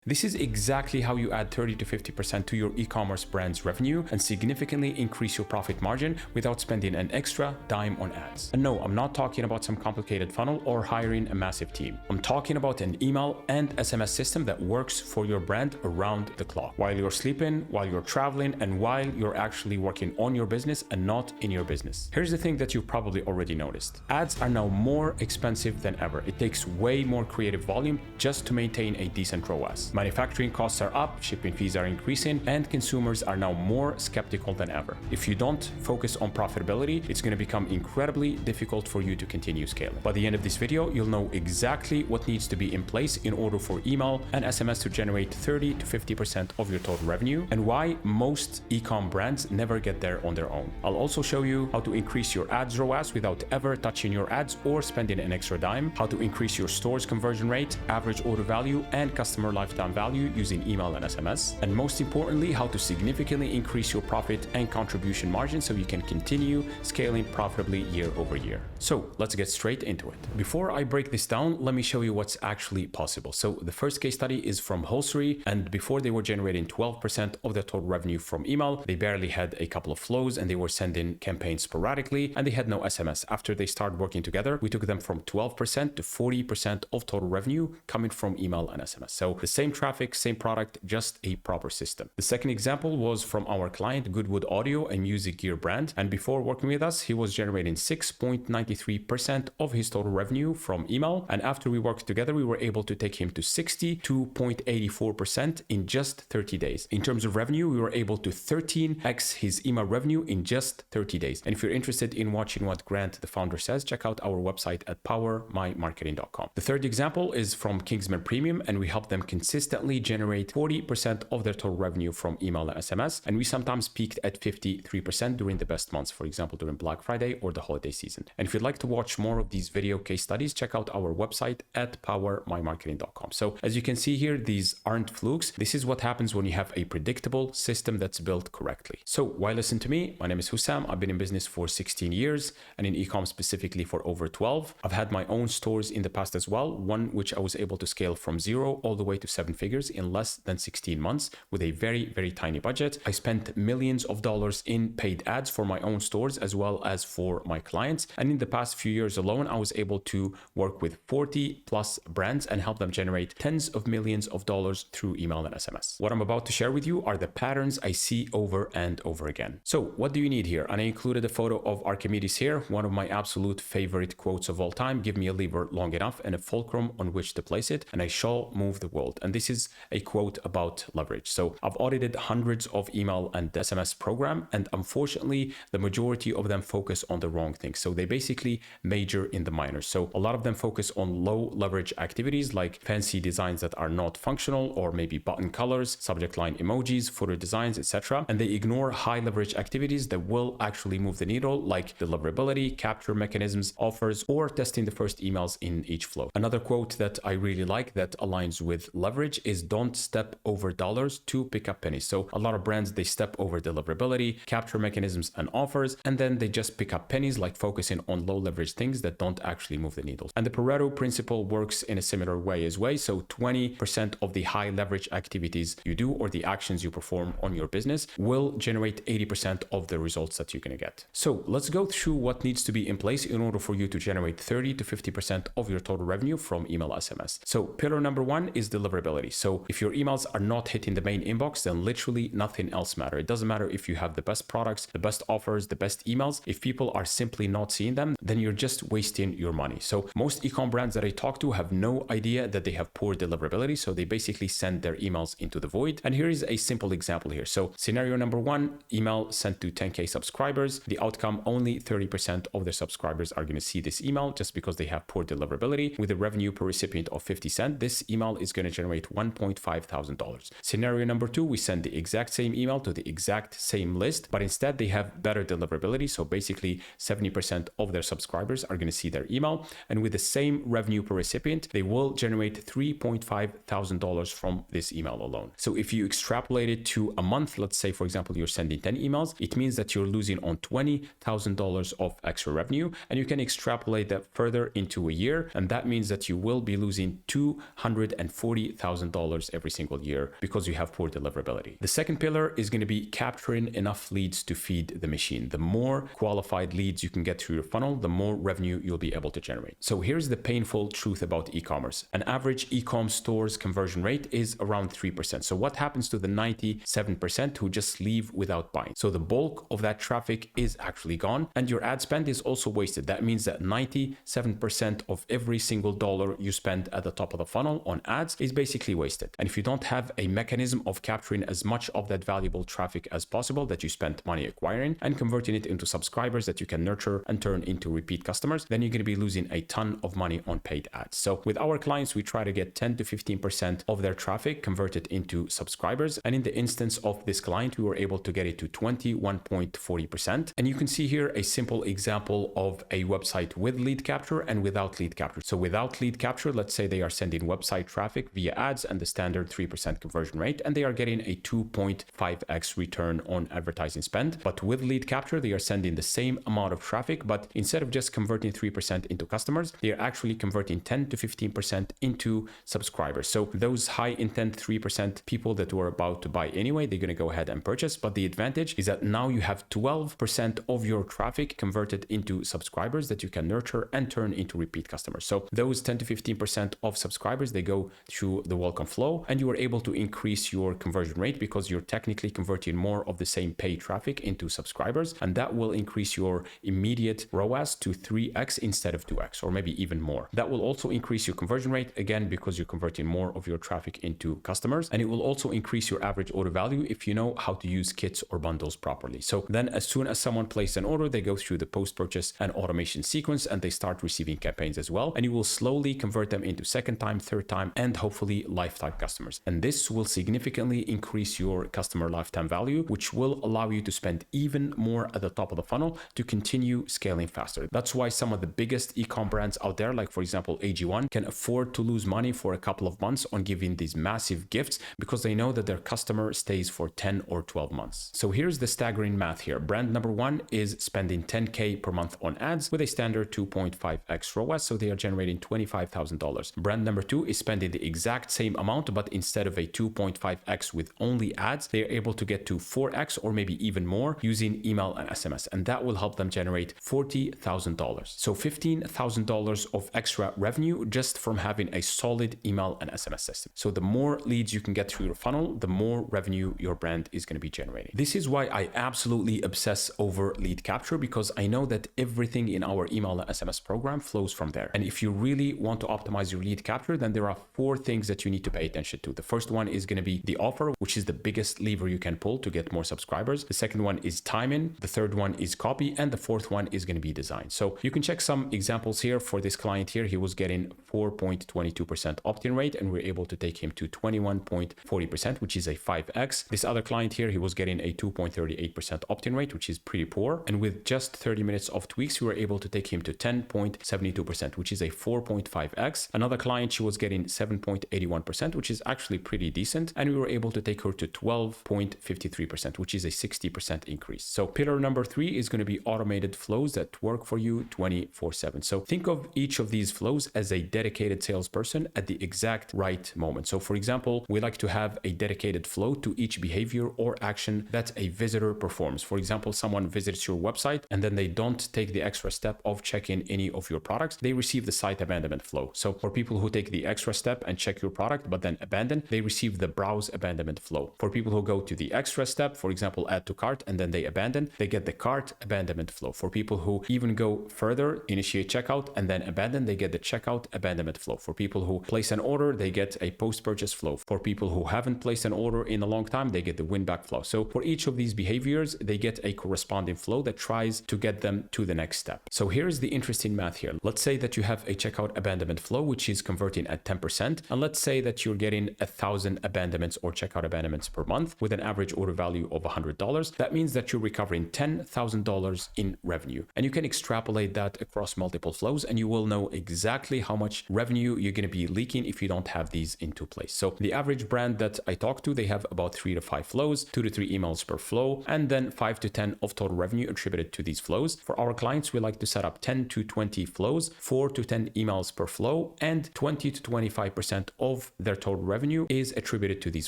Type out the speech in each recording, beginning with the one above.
This is exactly how you add 30 to 50% to your e-commerce brand's revenue and significantly increase your profit margin without spending an extra dime on ads. And no, I'm not talking about some complicated funnel or hiring a massive team. I'm talking about an email and SMS system that works for your brand around the clock, while you're sleeping, while you're traveling, and while you're actually working on your business and not in your business. Here's the thing that you've probably already noticed. Ads are now more expensive than ever. It takes way more creative volume just to maintain a decent ROAS. Manufacturing costs are up, shipping fees are increasing, and consumers are now more skeptical than ever. If you don't focus on profitability, it's going to become incredibly difficult for you to continue scaling. By the end of this video, you'll know exactly what needs to be in place in order for email and SMS to generate 30 to 50% of your total revenue, and why most e-com brands never get there on their own. I'll also show you how to increase your ads ROAS without ever touching your ads or spending an extra dime, how to increase your store's conversion rate, average order value, and customer lifetime value using email and SMS, and most importantly, how to significantly increase your profit and contribution margin so you can continue scaling profitably year over year. So let's get straight into it. Before I break this down, let me show you what's actually possible. So the first case study is from Wholesory, and before they were generating 12% of their total revenue from email, they barely had a couple of flows and they were sending campaigns sporadically and they had no SMS. After they started working together, we took them from 12% to 40% of total revenue coming from email and SMS. So the same traffic, same product, just a proper system. The second example was from our client, Goodwood Audio, a music gear brand. And before working with us, he was generating 6.93% of his total revenue from email. And after we worked together, we were able to take him to 62.84% in just 30 days. In terms of revenue, we were able to 13x his email revenue in just 30 days. And if you're interested in watching what Grant, the founder, says, check out our website at powermymarketing.com. The third example is from Kingsman Premium, and we help them consistently generate 40% of their total revenue from email and SMS. And we sometimes peaked at 53% during the best months, for example, during Black Friday or the holiday season. And if you'd like to watch more of these video case studies, check out our website at powermymarketing.com. So as you can see here, these aren't flukes. This is what happens when you have a predictable system that's built correctly. So why listen to me? My name is Hussam. I've been in business for 16 years and in e-com specifically for over 12. I've had my own stores in the past as well, one which I was able to scale from 0 all the way to 7 figures in less than 16 months with a very, very tiny budget. I spent millions of dollars in paid ads for my own stores as well as for my clients. And in the past few years alone, I was able to work with 40 plus brands and help them generate tens of millions of dollars through email and SMS. What I'm about to share with you are the patterns I see over and over again. So what do you need here? And I included a photo of Archimedes here, one of my absolute favorite quotes of all time. Give me a lever long enough and a fulcrum on which to place it, and I shall move the world. And this is a quote about leverage. So I've audited hundreds of email and SMS program, and unfortunately, the majority of them focus on the wrong things. So they basically major in the minors. So a lot of them focus on low leverage activities like fancy designs that are not functional, or maybe button colors, subject line emojis, footer designs, etc. And they ignore high leverage activities that will actually move the needle, like deliverability, capture mechanisms, offers, or testing the first emails in each flow. Another quote that I really like that aligns with leverage is don't step over dollars to pick up pennies. So a lot of brands, they step over deliverability, capture mechanisms, and offers, and then they just pick up pennies, like focusing on low leverage things that don't actually move the needle. And the Pareto principle works in a similar way as well. So 20% of the high leverage activities you do or the actions you perform on your business will generate 80% of the results that you're going to get. So let's go through what needs to be in place in order for you to generate 30 to 50% of your total revenue from email SMS. So pillar number one is deliverability. So if your emails are not hitting the main inbox, then literally nothing else matters. It doesn't matter if you have the best products, the best offers, the best emails. If people are simply not seeing them, then you're just wasting your money. So most e-com brands that I talk to have no idea that they have poor deliverability. So they basically send their emails into the void. And here is a simple example here. So scenario number one, email sent to 10K subscribers. The outcome, only 30% of their subscribers are going to see this email just because they have poor deliverability. With a revenue per recipient of 50 cents, this email is going to generate $1.5 thousand. Scenario number two, we send the exact same email to the exact same list, but instead they have better deliverability. So basically 70% of their subscribers are going to see their email. And with the same revenue per recipient, they will generate $3.5 thousand from this email alone. So if you extrapolate it to a month, let's say, for example, you're sending 10 emails, it means that you're losing on $20,000 of extra revenue. And you can extrapolate that further into a year. And that means that you will be losing $240,000 $20,000 every single year because you have poor deliverability. The second pillar is going to be capturing enough leads to feed the machine. The more qualified leads you can get through your funnel, the more revenue you'll be able to generate. So here's the painful truth about e-commerce. An average e-com store's conversion rate is around 3%. So what happens to the 97% who just leave without buying? So the bulk of that traffic is actually gone, and your ad spend is also wasted. That means that 97% of every single dollar you spend at the top of the funnel on ads is basically wasted. And if you don't have a mechanism of capturing as much of that valuable traffic as possible that you spent money acquiring and converting it into subscribers that you can nurture and turn into repeat customers, then you're going to be losing a ton of money on paid ads. So with our clients, we try to get 10 to 15% of their traffic converted into subscribers. And in the instance of this client, we were able to get it to 21.40%. And you can see here a simple example of a website with lead capture and without lead capture. So without lead capture, let's say they are sending website traffic via ads and the standard 3% conversion rate, and they are getting a 2.5x return on advertising spend. But with lead capture, they are sending the same amount of traffic, but instead of just converting 3% into customers, they are actually converting 10 to 15% into subscribers. So those high intent 3% people that were about to buy anyway, they're going to go ahead and purchase. But the advantage is that now you have 12% of your traffic converted into subscribers that you can nurture and turn into repeat customers. So those 10 to 15% of subscribers, they go through the welcome flow, and you are able to increase your conversion rate because you're technically converting more of the same paid traffic into subscribers, and that will increase your immediate ROAS to 3x instead of 2x, or maybe even more. That will also increase your conversion rate, again, because you're converting more of your traffic into customers, and it will also increase your average order value if you know how to use kits or bundles properly. So then as soon as someone places an order, they go through the post-purchase and automation sequence, and they start receiving campaigns as well, and you will slowly convert them into second time, third time, and hopefully lifetime customers. And this will significantly increase your customer lifetime value, which will allow you to spend even more at the top of the funnel to continue scaling faster. That's why some of the biggest e-com brands out there, like for example AG1, can afford to lose money for a couple of months on giving these massive gifts because they know that their customer stays for 10 or 12 months. So here's the staggering math here. Brand number one is spending 10K per month on ads with a standard 2.5x ROAS, so they are generating $25,000. Brand number two is spending the exact same amount, but instead of a 2.5x with only ads, they are able to get to 4x or maybe even more using email and SMS, and that will help them generate $40,000. So $15,000 of extra revenue just from having a solid email and SMS system. So the more leads you can get through your funnel, the more revenue your brand is going to be generating. This is why I absolutely obsess over lead capture, because I know that everything in our email and SMS program flows from there. And if you really want to optimize your lead capture, then there are 4 things that you need to pay attention to. The first one is going to be the offer, which is the biggest lever you can pull to get more subscribers. The second one is timing. The third one is copy. And the fourth one is going to be design. So you can check some examples here. For this client here, he was getting 4.22% opt-in rate, and we're able to take him to 21.40%, which is a 5x. This other client here, he was getting a 2.38% opt-in rate, which is pretty poor. And with just 30 minutes of tweaks, we were able to take him to 10.72%, which is a 4.5x. Another client, she was getting 7.81%, which is actually pretty decent. And we were able to take her to 12.53%, which is a 60% increase. So pillar number 3 is going to be automated flows that work for you 24/7. So think of each of these flows as a dedicated salesperson at the exact right moment. So for example, we like to have a dedicated flow to each behavior or action that a visitor performs. For example, someone visits your website and then they don't take the extra step of checking any of your products, they receive the site abandonment flow. So for people who take the extra step and check your product but then abandon, they receive the browse abandonment flow. For people who go to the extra step, for example, add to cart, and then they abandon, they get the cart abandonment flow. For people who even go further, initiate checkout and then abandon, they get the checkout abandonment flow. For people who place an order, they get a post-purchase flow. For people who haven't placed an order in a long time, they get the win-back flow. So for each of these behaviors, they get a corresponding flow that tries to get them to the next step. So here's the interesting math here. Let's say that you have a checkout abandonment flow, which is converting at 10%. And let's say that you're getting 1,000 abandonments or checkout abandonments per month with an average order value of $100. That means that you're recovering $10,000 in revenue. And you can extrapolate that across multiple flows, and you will know exactly how much revenue you're going to be leaking if you don't have these into place. So the average brand that I talk to, they have about 3 to 5 flows, 2 to 3 emails per flow, and then 5 to 10 of total revenue attributed to these flows. For our clients, we like to set up 10 to 20 flows, 4 to 10 emails per flow, and 20 to 25% of of their total revenue is attributed to these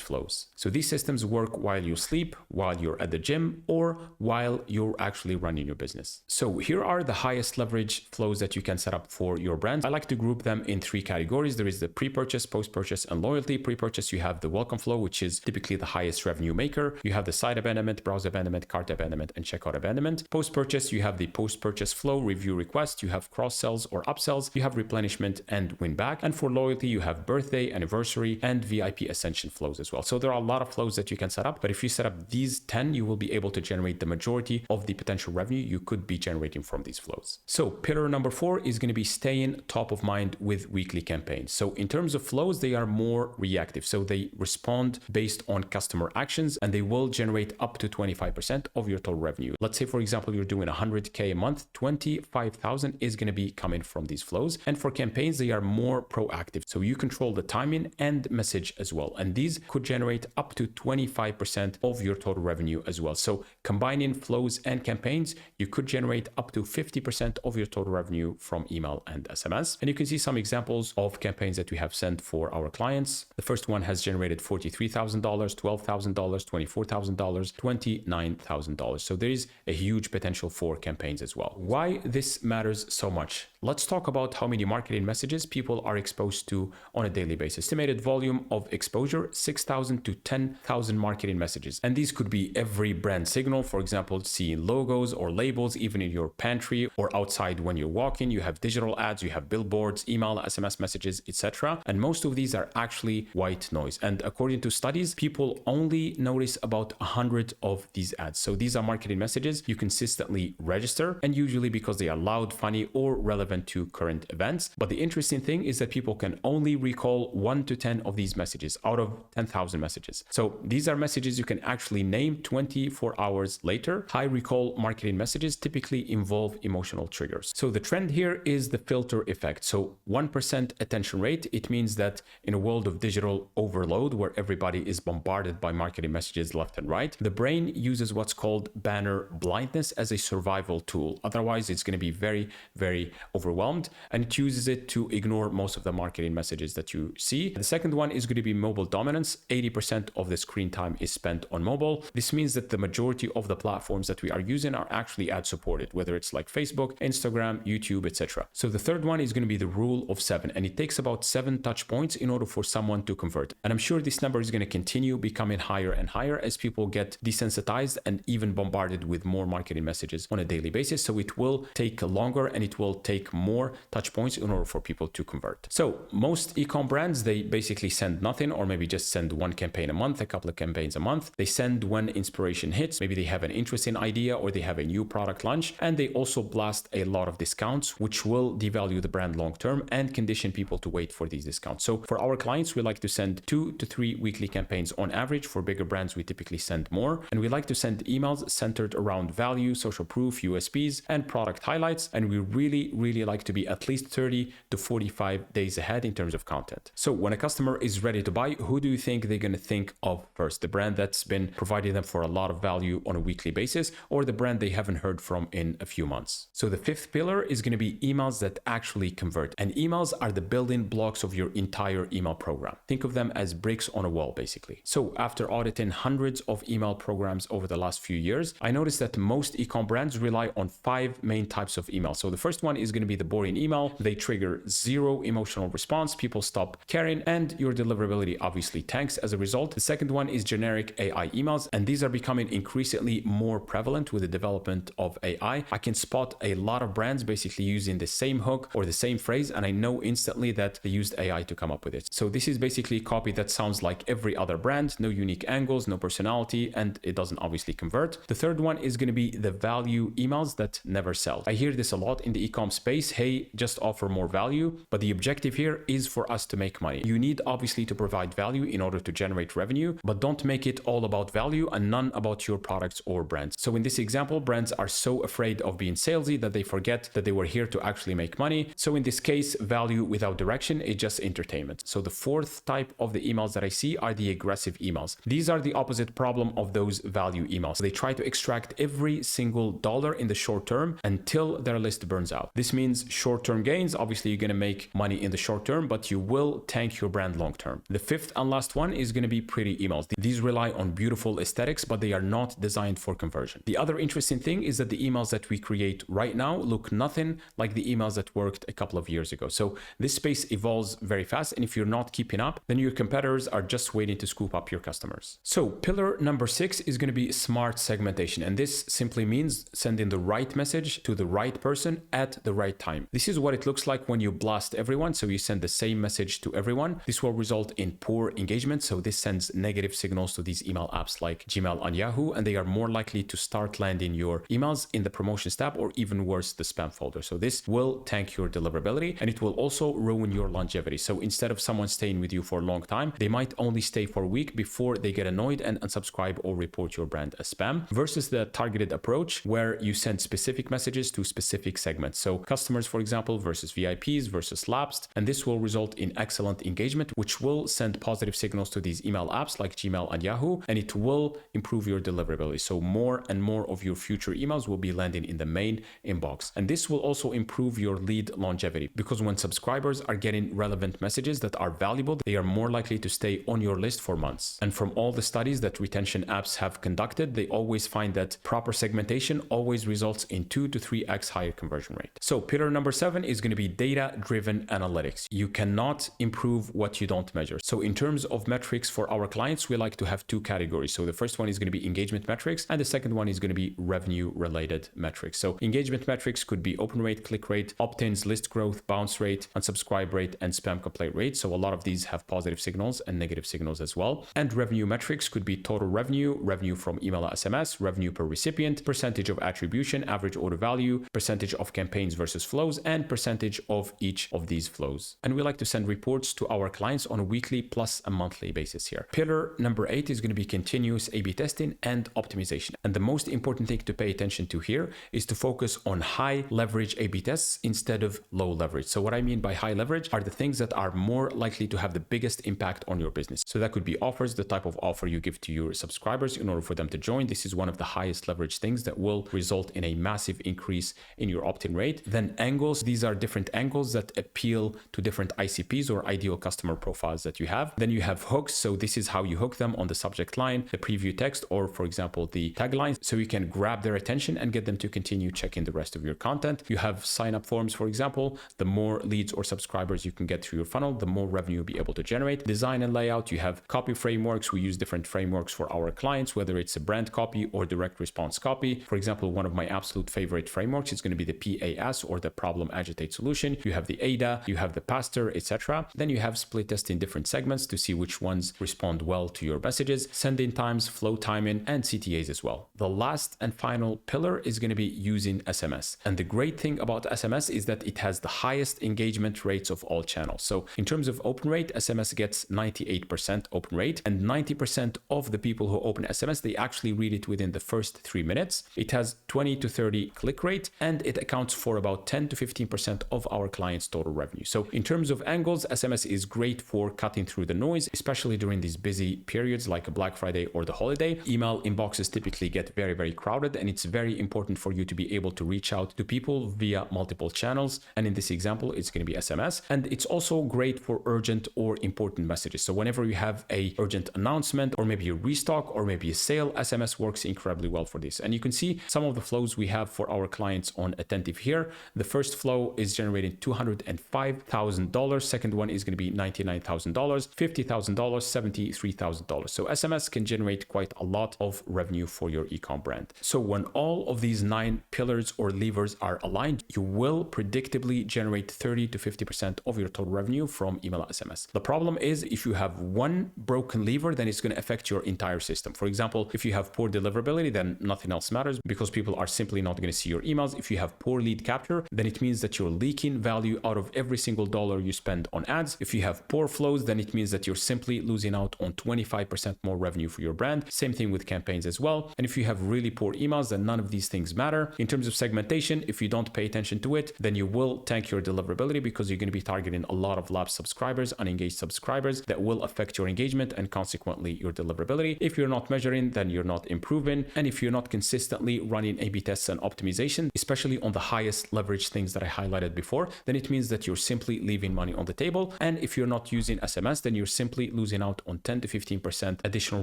flows. So these systems work while you sleep, while you're at the gym, or while you're actually running your business. So here are the highest leverage flows that you can set up for your brand. I like to group them in 3 categories. There is the pre-purchase, post-purchase, and loyalty. Pre-purchase, you have the welcome flow, which is typically the highest revenue maker. You have the site abandonment, browse abandonment, cart abandonment, and checkout abandonment. Post-purchase, you have the post-purchase flow, review request, you have cross-sells or upsells, you have replenishment and win back. And for loyalty, you have birthday, anniversary, and VIP ascension flows as well. So there are a lot of flows that you can set up, but if you set up these 10, you will be able to generate the majority of the potential revenue you could be generating from these flows. So pillar number 4 is going to be staying top of mind with weekly campaigns. So in terms of flows, they are more reactive. So they respond based on customer actions, and they will generate up to 25% of your total revenue. Let's say, for example, you're doing 100K a month, 25,000 is going to be coming from these flows. And for campaigns, they are more proactive. So you control the timing and message as well. And these could generate up to 25% of your total revenue as well. So combining flows and campaigns, you could generate up to 50% of your total revenue from email and SMS. And you can see some examples of campaigns that we have sent for our clients. The first one has generated $43,000, $12,000, $24,000, $29,000. So there is a huge potential for campaigns as well. Why this matters so much? Let's talk about how many marketing messages people are exposed to on a daily basis. Estimated volume of exposure, 6,000 to 10,000 marketing messages. And these could be every brand signal, for example, seeing logos or labels, even in your pantry or outside when you're walking. You have digital ads, you have billboards, email, SMS messages, etc. And most of these are actually white noise. And according to studies, people only notice about 100 of these ads. So these are marketing messages you consistently register, and usually because they are loud, funny, or relevant to current events. But the interesting thing is that people can only recall 1 to 10 of these messages out of 10,000 messages. So these are messages you can actually name 24 hours later. High recall marketing messages typically involve emotional triggers. So the trend here is the filter effect. So 1% attention rate, it means that in a world of digital overload where everybody is bombarded by marketing messages left and right, the brain uses what's called banner blindness as a survival tool. Otherwise, it's going to be very, very overwhelmed, and it uses it to ignore most of the marketing messages that you see. The second one is going to be mobile dominance. 80% of the screen time is spent on mobile. This means that the majority of the platforms that we are using are actually ad supported, whether it's like Facebook, Instagram, YouTube, etc. So the third one is going to be the rule of 7, and it takes about 7 touch points in order for someone to convert. And I'm sure this number is going to continue becoming higher and higher as people get desensitized and even bombarded with more marketing messages on a daily basis. So it will take longer and it will take more touch points in order for people to convert. So most e-com brands, they basically send nothing, or maybe just send one campaign a month, a couple of campaigns a month. They send when inspiration hits. Maybe they have an interesting idea or they have a new product launch, and they also blast a lot of discounts, which will devalue the brand long term and condition people to wait for these discounts. So for our clients, we like to send 2 to 3 weekly campaigns on average. For bigger brands, we typically send more, and we like to send emails centered around value, social proof, USPs, and product highlights. And we really like to be at least 30 to 45 days ahead in terms of content. So when a customer is ready to buy, who do you think they're going to think of first? The brand that's been providing them for a lot of value on a weekly basis, or the brand they haven't heard from in a few months? So the fifth pillar is going to be emails that actually convert. And emails are the building blocks of your entire email program. Think of them as bricks on a wall, basically. So after auditing hundreds of email programs over the last few years, I noticed that most e-com brands rely on 5 main types of email. So the first one is going to be the boring email. They trigger 0 emotional response. People stop caring, and your deliverability obviously tanks as a result. The second one is generic AI emails, and these are becoming increasingly more prevalent with the development of AI. I can spot a lot of brands basically using the same hook or the same phrase, and I know instantly that they used AI to come up with it. So this is basically copy that sounds like every other brand, no unique angles, no personality, and it doesn't obviously convert. The third one is going to be the value emails that never sell. I hear this a lot in the e-com space. Hey, just offer more value. But the objective here is for us to make money. You need obviously to provide value in order to generate revenue, but don't make it all about value and none about your products or brands. So in this example, brands are so afraid of being salesy that they forget that they were here to actually make money. So in this case, value without direction is just entertainment. So the fourth type of the emails that I see are the aggressive emails. These are the opposite problem of those value emails. They try to extract every single dollar in the short term until their list burns out. This means short-term gains. Obviously, you're going to make money in the short term, but you will tank tank your brand long term. The fifth and last one is going to be pretty emails. These rely on beautiful aesthetics, but they are not designed for conversion. The other interesting thing is that the emails that we create right now look nothing like the emails that worked a couple of years ago. So this space evolves very fast, and if you're not keeping up, then your competitors are just waiting to scoop up your customers. So pillar number 6 is going to be smart segmentation, and this simply means sending the right message to the right person at the right time. This is what it looks like when you blast everyone. So you send the same message to everyone. This will result in poor engagement. So this sends negative signals to these email apps like Gmail and Yahoo, and they are more likely to start landing your emails in the promotions tab, or even worse, the spam folder. So this will tank your deliverability, and it will also ruin your longevity. So instead of someone staying with you for a long time, they might only stay for a week before they get annoyed and unsubscribe or report your brand as spam, versus the targeted approach where you send specific messages to specific segments. So customers, for example, versus VIPs versus lapsed, and this will result in excellent engagement, which will send positive signals to these email apps like Gmail and Yahoo, and it will improve your deliverability. So more and more of your future emails will be landing in the main inbox. And this will also improve your lead longevity, because when subscribers are getting relevant messages that are valuable, they are more likely to stay on your list for months. And from all the studies that retention apps have conducted, they always find that proper segmentation always results in 2 to 3x higher conversion rate. So pillar number 7 is going to be data-driven analytics. You cannot improve what you don't measure. So in terms of metrics for our clients, we like to have 2 categories. So the first one is going to be engagement metrics, and the second one is going to be revenue-related metrics. So engagement metrics could be open rate, click rate, opt-ins, list growth, bounce rate, unsubscribe rate, and spam complaint rate. So a lot of these have positive signals and negative signals as well. And revenue metrics could be total revenue, revenue from email or SMS, revenue per recipient, percentage of attribution, average order value, percentage of campaigns versus flows, and percentage of each of these flows. And we like to send reports to our clients on a weekly plus a monthly basis here. Pillar number 8 is going to be continuous A/B testing and optimization. And the most important thing to pay attention to here is to focus on high leverage A/B tests instead of low leverage. So what I mean by high leverage are the things that are more likely to have the biggest impact on your business. So that could be offers, the type of offer you give to your subscribers in order for them to join. This is one of the highest leverage things that will result in a massive increase in your opt-in rate. Then angles, these are different angles that appeal to different ICPs or ideal customer profiles that you have. Then you have hooks. So this is how you hook them on the subject line, the preview text, or for example, the tagline, so you can grab their attention and get them to continue checking the rest of your content. You have sign-up forms, for example. The more leads or subscribers you can get through your funnel, the more revenue you'll be able to generate. Design and layout, you have copy frameworks. We use different frameworks for our clients, whether it's a brand copy or direct response copy. For example, one of my absolute favorite frameworks is going to be the PAS, or the problem agitate solution. You have the ADA, you have the pastor, etc. Then you have split test in different segments to see which ones respond well to your messages, send-in times, flow timing, and CTAs as well. The last and final pillar is going to be using SMS. And the great thing about SMS is that it has the highest engagement rates of all channels. So in terms of open rate, SMS gets 98% open rate, and 90% of the people who open SMS, they actually read it within the first 3 minutes. It has 20 to 30 click rate, and it accounts for about 10 to 15% of our clients' total revenue. So in terms of angles, SMS is great for cutting through the noise, especially during these busy periods like a Black Friday or the holiday. Email inboxes typically get very, very crowded, and it's very important for you to be able to reach out to people via multiple channels. And in this example, it's going to be SMS. And it's also great for urgent or important messages. So whenever you have a urgent announcement, or maybe a restock, or maybe a sale, SMS works incredibly well for this. And you can see some of the flows we have for our clients on Attentive here. The first flow is generating $205,000. Second one is going to be $99,000, $50,000, $73,000. So SMS can generate quite a lot of revenue for your ecom brand. So when all of these 9 pillars or levers are aligned, you will predictably generate 30 to 50% of your total revenue from email SMS. The problem is if you have one broken lever, then it's going to affect your entire system. For example, if you have poor deliverability, then nothing else matters because people are simply not going to see your emails. If you have poor lead capture, then it means that you're leaking value out of every single dollar you spend on ads. If you have poor flows, then it means that you're simply losing out on 25% more revenue for your brand. Same thing with campaigns as well. And if you have really poor emails, then none of these things matter. In terms of segmentation, if you don't pay attention to it, then you will tank your deliverability because you're going to be targeting a lot of lapsed subscribers, unengaged subscribers that will affect your engagement and consequently your deliverability. If you're not measuring, then you're not improving. And if you're not consistently running A/B tests and optimization, especially on the highest leverage things that I highlighted before, then it means that you're simply leaving money on the table and And if you're not using SMS, then you're simply losing out on 10 to 15% additional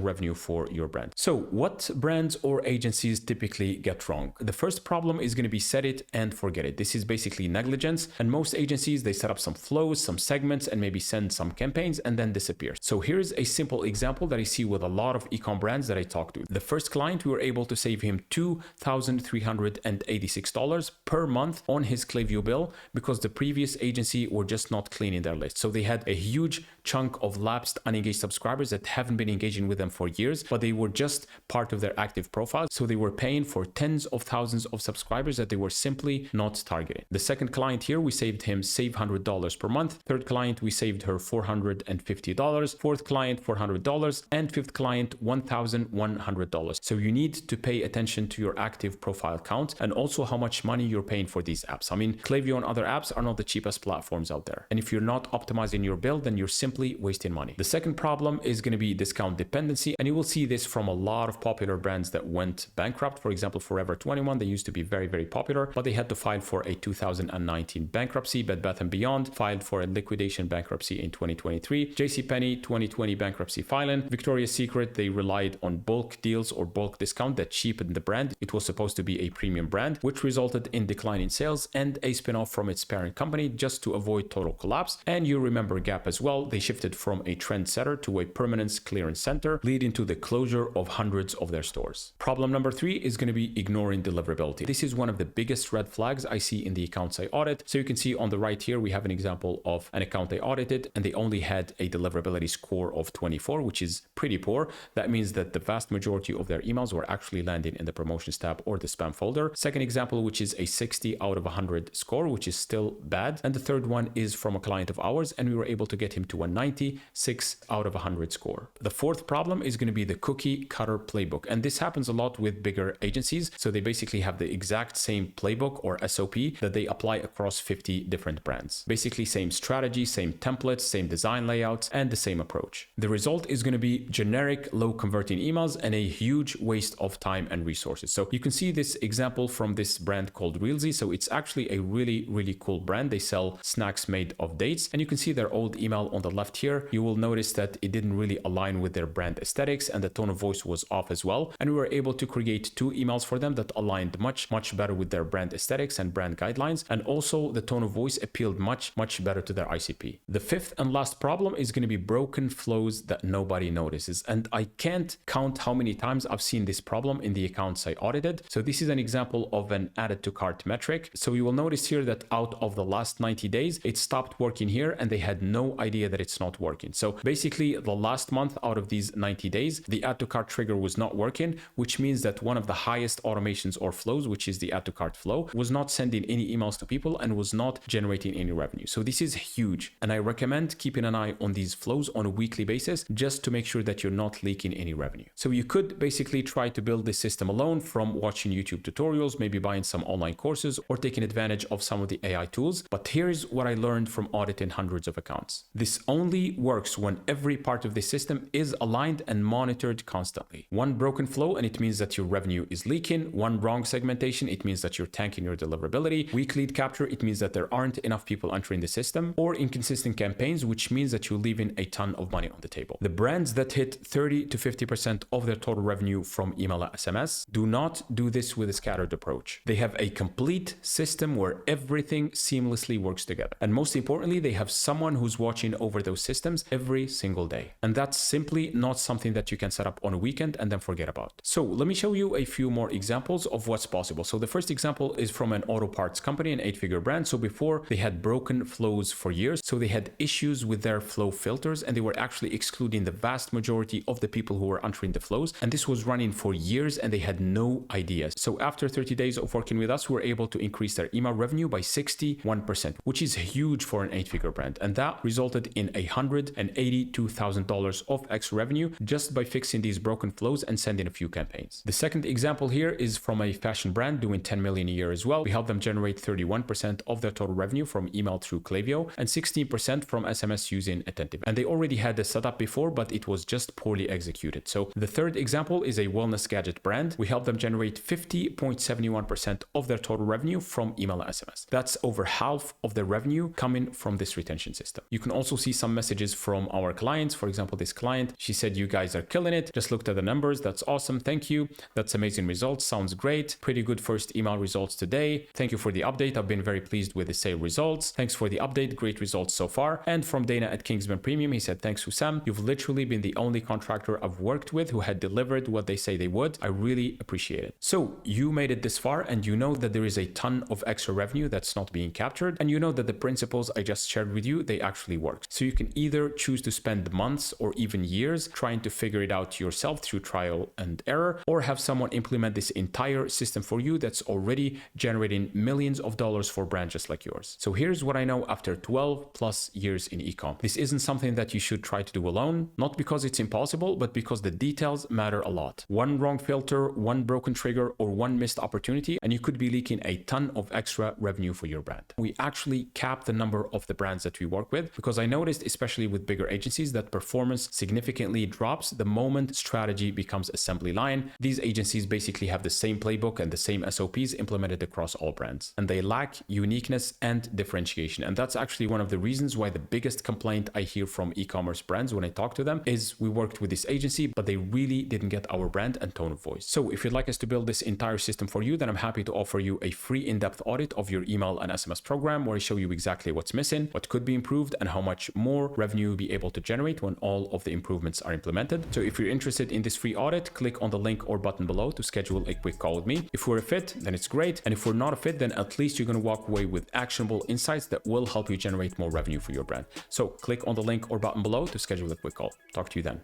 revenue for your brand. So what brands or agencies typically get wrong? The first problem is going to be set it and forget it. This is basically negligence. And most agencies, they set up some flows, some segments, and maybe send some campaigns and then disappear. So here's a simple example that I see with a lot of ecom brands that I talk to. The first client, we were able to save him $2,386 per month on his Klaviyo bill because the previous agency were just not cleaning their list. So they had a huge chunk of lapsed, unengaged subscribers that haven't been engaging with them for years, but they were just part of their active profile. So they were paying for tens of thousands of subscribers that they were simply not targeting. The second client here, we saved him $700 per month. Third client, we saved her $450. Fourth client, $400. And fifth client, $1,100. So you need to pay attention to your active profile count and also how much money you're paying for these apps. I mean, Klaviyo and other apps are not the cheapest platforms out there. And if you're not optimizing your bill, then you're simply wasting money. The second problem is going to be discount dependency. And you will see this from a lot of popular brands that went bankrupt. For example, Forever 21, they used to be very, very popular, but they had to file for a 2019 bankruptcy. Bed Bath & Beyond filed for a liquidation bankruptcy in 2023. JCPenney, 2020 bankruptcy filing. Victoria's Secret, they relied on bulk deals or bulk discount that cheapened the brand. It was supposed to be a premium brand, which resulted in decline in sales and a spin-off from its parent company just to avoid total collapse. And you remember Gap as well. They shifted from a trendsetter to a permanence clearance center, leading to the closure of hundreds of their stores. Problem number 3 is going to be ignoring deliverability. This is one of the biggest red flags I see in the accounts I audit. So you can see on the right here, we have an example of an account I audited and they only had a deliverability score of 24, which is pretty poor. That means that the vast majority of their emails were actually landing in the promotions tab or the spam folder. Second example, which is a 60 out of 100 score, which is still bad. And the third one is from a client of ours, and we were able to get him to a 96 out of 100 score. The fourth problem is going to be the cookie cutter playbook. And this happens a lot with bigger agencies. So they basically have the exact same playbook or SOP that they apply across 50 different brands. Basically same strategy, same templates, same design layouts, and the same approach. The result is going to be generic, low converting emails and a huge waste of time and resources. So you can see this example from this brand called Realsy. So it's actually a really, really cool brand. They sell snacks made of dates. And you can see their old email on the left here. You will notice that it didn't really align with their brand aesthetics and the tone of voice was off as well. And we were able to create 2 emails for them that aligned much better with their brand aesthetics and brand guidelines. And also the tone of voice appealed much better to their ICP. The fifth and last problem is going to be broken flows that nobody notices. And I can't count how many times I've seen this problem in the accounts I audited. So this is an example of an added to cart metric. So you will notice here that out of the last 90 days, it stopped working here and they had no idea that it's not working. So basically the last month out of these 90 days, the add to cart trigger was not working, which means that one of the highest automations or flows, which is the add to cart flow, was not sending any emails to people and was not generating any revenue. So this is huge. And I recommend keeping an eye on these flows on a weekly basis, just to make sure that you're not leaking any revenue. So you could basically try to build this system alone from watching YouTube tutorials, maybe buying some online courses or taking advantage of some of the AI tools. But here's what I learned from auditing hundreds of accounts. This only works when every part of the system is aligned and monitored constantly. One broken flow and it means that your revenue is leaking. One wrong segmentation, it means that you're tanking your deliverability. Weak lead capture, it means that there aren't enough people entering the system. Or inconsistent campaigns, which means that you're leaving a ton of money on the table. The brands that hit 30 to 50% of their total revenue from email and SMS do not do this with a scattered approach. They have a complete system where everything seamlessly works together. And most importantly, they have someone who's watching over those systems every single day. And that's simply not something that you can set up on a weekend and then forget about. So let me show you a few more examples of what's possible. So the first example is from an auto parts company, an 8-figure brand. So before, they had broken flows for years. So they had issues with their flow filters and they were actually excluding the vast majority of the people who were entering the flows. And this was running for years and they had no idea. So after 30 days of working with us, we were able to increase their email revenue by 61%, which is huge for an 8-figure brand. And that resulted in $182,000 of extra revenue just by fixing these broken flows and sending a few campaigns. The second example here is from a fashion brand doing 10 million a year as well. We helped them generate 31% of their total revenue from email through Klaviyo and 16% from SMS using Attentive. And they already had the setup before, but it was just poorly executed. So the third example is a wellness gadget brand. We helped them generate 50.71% of their total revenue from email and SMS. That's over half of their revenue coming from this retention system. You can also see some messages from our clients. For example, this client, she said, you guys are killing it. Just looked at the numbers. That's awesome. Thank you. That's amazing results. Sounds great. Pretty good first email results today. Thank you for the update. I've been very pleased with the sale results. Thanks for the update. Great results so far. And from Dana at Kingsman Premium, he said, thanks, Hussam. You've literally been the only contractor I've worked with who had delivered what they say they would. I really appreciate it. So you made it this far and you know that there is a ton of extra revenue that's not being captured. And you know that the principles I just shared with you, they actually work. So you can either choose to spend months or even years trying to figure it out yourself through trial and error, or have someone implement this entire system for you that's already generating millions of dollars for brands just like yours. So here's what I know after 12 plus years in ecom. This isn't something that you should try to do alone, not because it's impossible, but because the details matter a lot. One wrong filter, one broken trigger, or one missed opportunity, and you could be leaking a ton of extra revenue for your brand. We actually cap the number of the brands that we work with because I noticed, especially with bigger agencies, that performance significantly drops the moment strategy becomes assembly line. These agencies basically have the same playbook and the same SOPs implemented across all brands, and they lack uniqueness and differentiation. And that's actually one of the reasons why the biggest complaint I hear from e-commerce brands when I talk to them is we worked with this agency, but they really didn't get our brand and tone of voice. So if you'd like us to build this entire system for you, then I'm happy to offer you a free in-depth audit of your email and SMS program where I show you exactly what's missing, what could be improved, and how much more revenue you'll be able to generate when all of the improvements are implemented. So if you're interested in this free audit, click on the link or button below to schedule a quick call with me. If we're a fit, then it's great. And if we're not a fit, then at least you're going to walk away with actionable insights that will help you generate more revenue for your brand. So click on the link or button below to schedule a quick call. Talk to you then.